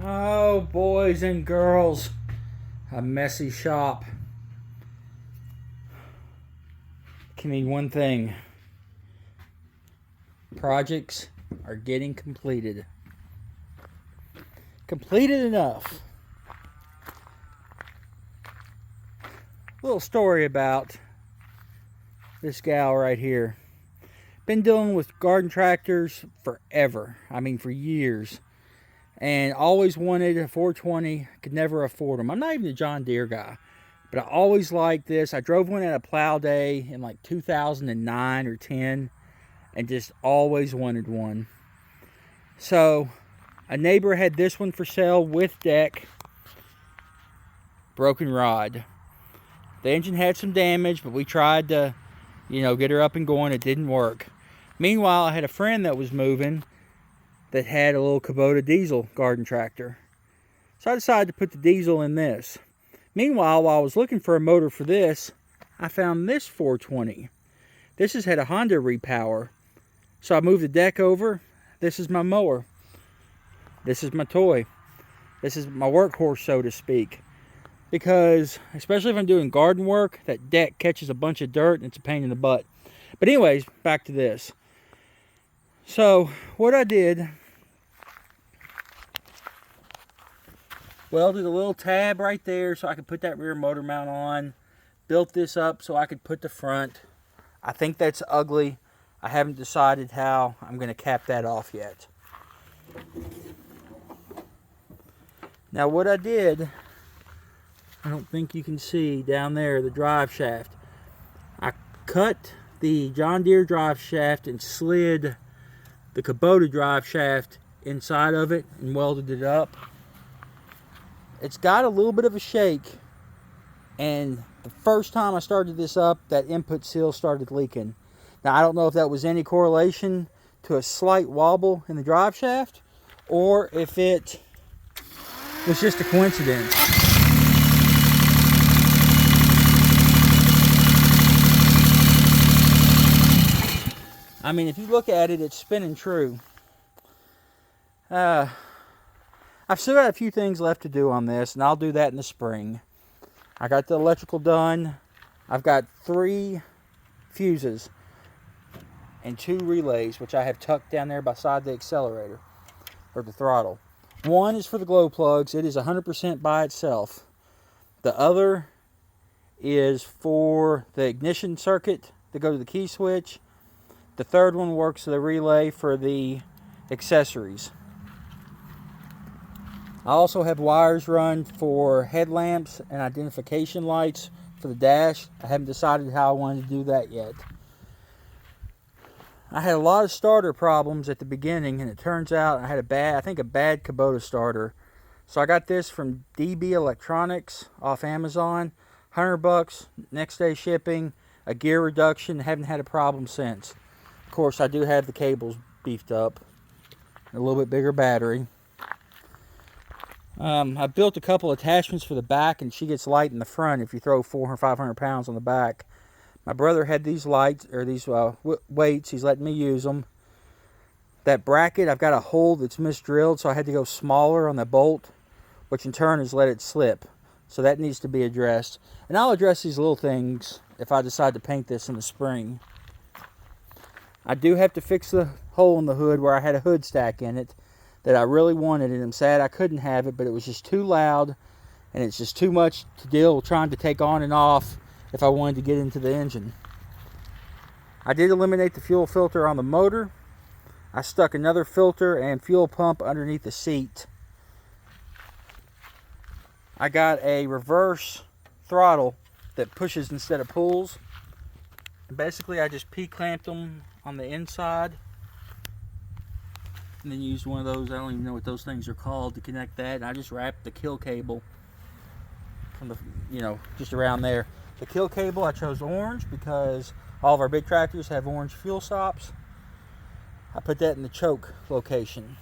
Oh, boys and girls, a messy shop can mean one thing. Projects are getting completed. Completed enough. Little story about this gal right here. Been dealing with garden tractors forever. I mean, for years. And always wanted a 420. Could never afford them. I'm not even a John Deere guy. But I always liked this. I drove one at a plow day in like 2009 or 10. And just always wanted one. So, a neighbor had this one for sale with deck. Broken rod. The engine had some damage, but we tried to, get her up and going. It didn't work. Meanwhile, I had a friend that was moving that had a little Kubota diesel garden tractor. So I decided to put the diesel in this. Meanwhile, while I was looking for a motor for this, I found this 420. This has had a Honda repower. So I moved the deck over. This is my mower. This is my toy. This is my workhorse, so to speak. Because, especially if I'm doing garden work, that deck catches a bunch of dirt and it's a pain in the butt. But anyways, back to this. So, what I did, welded a little tab right there so I could put that rear motor mount on. Built this up so I could put the front. I think that's ugly. I haven't decided how I'm going to cap that off yet. Now what I did, I don't think you can see down there the drive shaft. I cut the John Deere drive shaft and slid the Kubota drive shaft inside of it and welded it up. It's got a little bit of a shake, and the first time I started this up, that input seal started leaking. Now I don't know if that was any correlation to a slight wobble in the drive shaft or if it was just a coincidence. I mean, if you look at it, it's spinning true. I've still got a few things left to do on this, and I'll do that in the spring. I got the electrical done. I've got 3 fuses and 2 relays, which I have tucked down there beside the accelerator, or the throttle. One is for the glow plugs. It is 100% by itself. The other is for the ignition circuit to go to the key switch. The third one works the relay for the accessories. I also have wires run for headlamps and identification lights for the dash. I haven't decided how I wanted to do that yet. I had a lot of starter problems at the beginning, and it turns out I had a bad Kubota starter. So I got this from DB Electronics off Amazon. $100, next day shipping, a gear reduction. Haven't had a problem since. Of course, I do have the cables beefed up. A little bit bigger battery. I built a couple attachments for the back, and she gets light in the front if you throw 400 or 500 pounds on the back. My brother had these lights, or these weights. He's letting me use them. That bracket, I've got a hole that's misdrilled, so I had to go smaller on the bolt, which in turn has let it slip. So that needs to be addressed. And I'll address these little things if I decide to paint this in the spring. I do have to fix the hole in the hood where I had a hood stack in it that I really wanted, and I'm sad I couldn't have it, but it was just too loud, and it's just too much to deal with trying to take on and off if I wanted to get into the engine. I did eliminate the fuel filter on the motor. I stuck another filter and fuel pump underneath the seat. I got a reverse throttle that pushes instead of pulls. Basically, I just P-clamped them on the inside and then used one of those, I don't even know what those things are called, to connect that. And I just wrapped the kill cable from the, just around there. The kill cable, I chose orange because all of our big tractors have orange fuel stops. I put that in the choke location.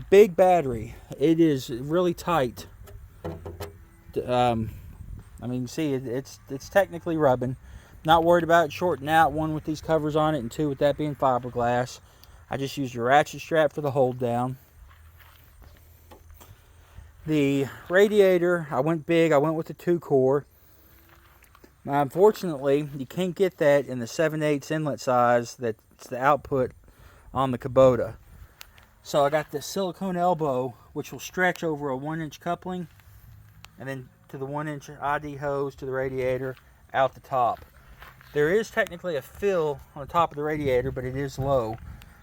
Big battery. It is really tight. See, it's technically rubbing. Not worried about it shorting out, one with these covers on it, and two with that being fiberglass. I just used a ratchet strap for the hold down. The radiator, I went big. I went with the 2-core. Now, unfortunately, you can't get that in the 7/8 inlet size that's the output on the Kubota. So I got this silicone elbow, which will stretch over a 1-inch coupling, and then to the 1-inch ID hose to the radiator out the top. There is technically a fill on the top of the radiator, but it is low.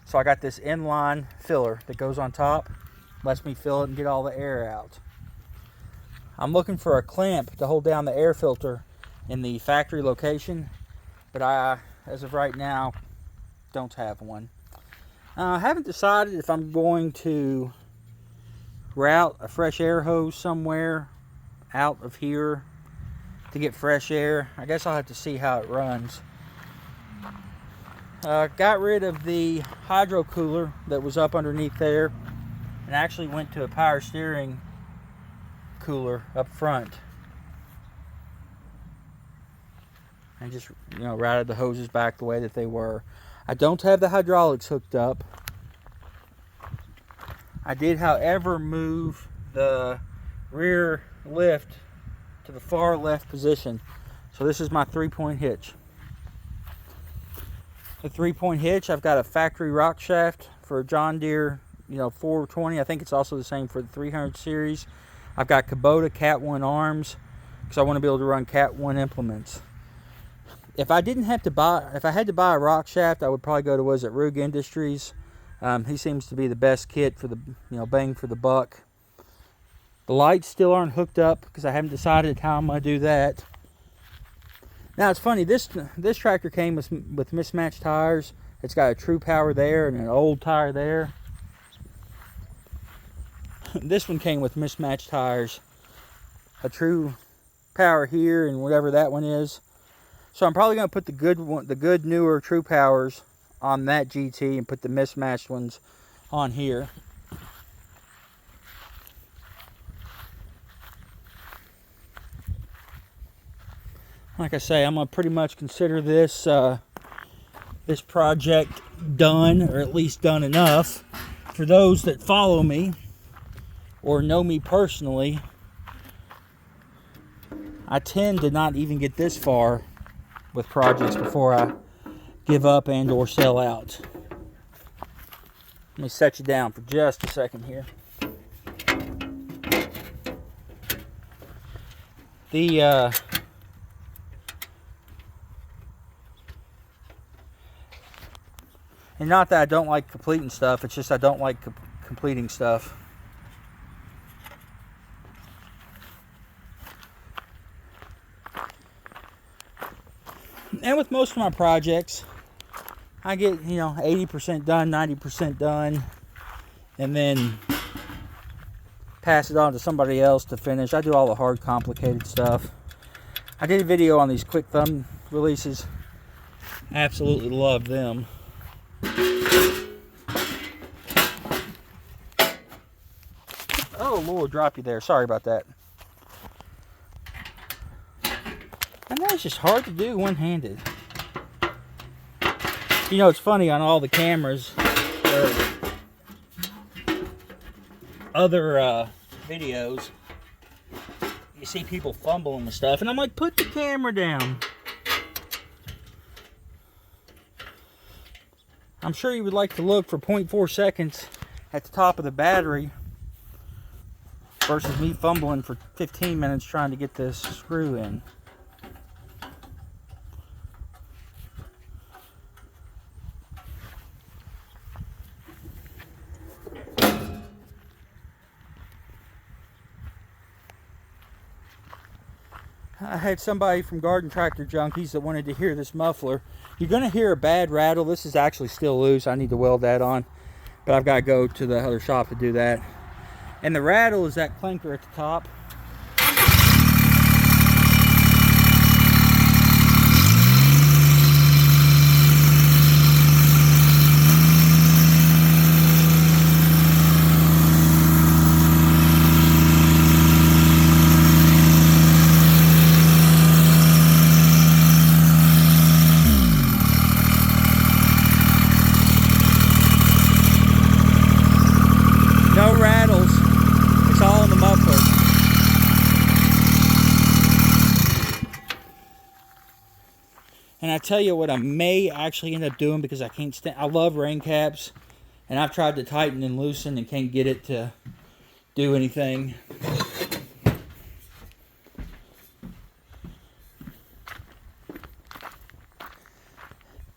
So I got this inline filler that goes on top, lets me fill it and get all the air out. I'm looking for a clamp to hold down the air filter in the factory location, but I, as of right now, don't have one. I haven't decided if I'm going to route a fresh air hose somewhere out of here to get fresh air. I guess I'll have to see how it runs. Got rid of the hydro cooler that was up underneath there and actually went to a power steering cooler up front. And just, routed the hoses back the way that they were. I don't have the hydraulics hooked up. I did, however, move the rear lift to the far left position. So this is my 3-point hitch. The 3-point hitch, I've got a factory rock shaft for a John Deere, 420. I think it's also the same for the 300 series. I've got Kubota Cat 1 arms because I want to be able to run Cat 1 implements. If I had to buy a rock shaft, I would probably go to, Rug Industries. He seems to be the best kit for the, bang for the buck. The lights still aren't hooked up because I haven't decided how I'm going to do that. Now it's funny, this tractor came with mismatched tires. It's got a True Power there and an old tire there. This one came with mismatched tires. A True Power here and whatever that one is. So I'm probably going to put the good newer True Powers on that GT and put the mismatched ones on here. Like I say, I'm going to pretty much consider this this project done, or at least done enough. For those that follow me or know me personally, I tend to not even get this far with projects before I give up and or sell out. Let me set you down for just a second here. And not that I don't like completing stuff, it's just I don't like completing stuff. And with most of my projects, I get, 80% done, 90% done, and then pass it on to somebody else to finish. I do all the hard, complicated stuff. I did a video on these quick thumb releases. Absolutely love them. Oh, Lord, drop you there. Sorry about that. And that's just hard to do one-handed. It's funny on all the cameras, other videos, you see people fumbling with stuff, and I'm like, put the camera down. I'm sure you would like to look for 0.4 seconds at the top of the battery versus me fumbling for 15 minutes trying to get this screw in. I had somebody from Garden Tractor Junkies that wanted to hear this muffler. You're going to hear a bad rattle. This is actually still loose. I need to weld that on. But I've got to go to the other shop to do that. And the rattle is that clinker at the top. And I tell you what I may actually end up doing, because I can't stand, I love rain caps, and I've tried to tighten and loosen and can't get it to do anything.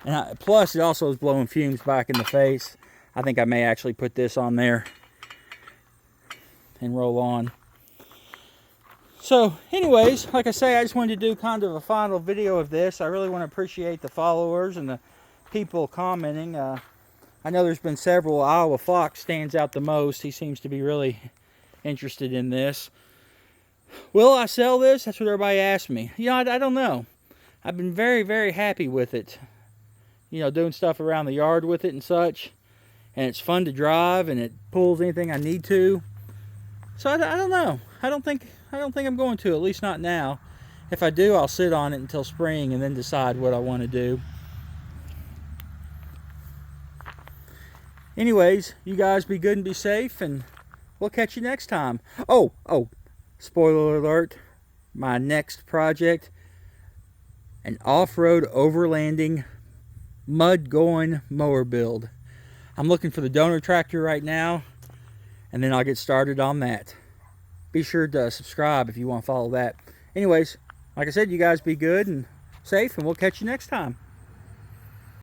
And plus, it also is blowing fumes back in the face. I think I may actually put this on there and roll on. So, anyways, like I say, I just wanted to do kind of a final video of this. I really want to appreciate the followers and the people commenting. I know there's been several. Iowa Fox stands out the most. He seems to be really interested in this. Will I sell this? That's what everybody asks me. You know, I don't know. I've been very, very happy with it. You know, doing stuff around the yard with it and such. And it's fun to drive, and it pulls anything I need to. So I don't know. I don't think I'm going to, at least not now. If I do, I'll sit on it until spring and then decide what I want to do. Anyways, you guys be good and be safe, and we'll catch you next time. Oh, spoiler alert. My next project, an off-road overlanding mud going mower build. I'm looking for the donor tractor right now, and then I'll get started on that. Be sure to subscribe if you want to follow that. Anyways, like I said, you guys be good and safe, and we'll catch you next time.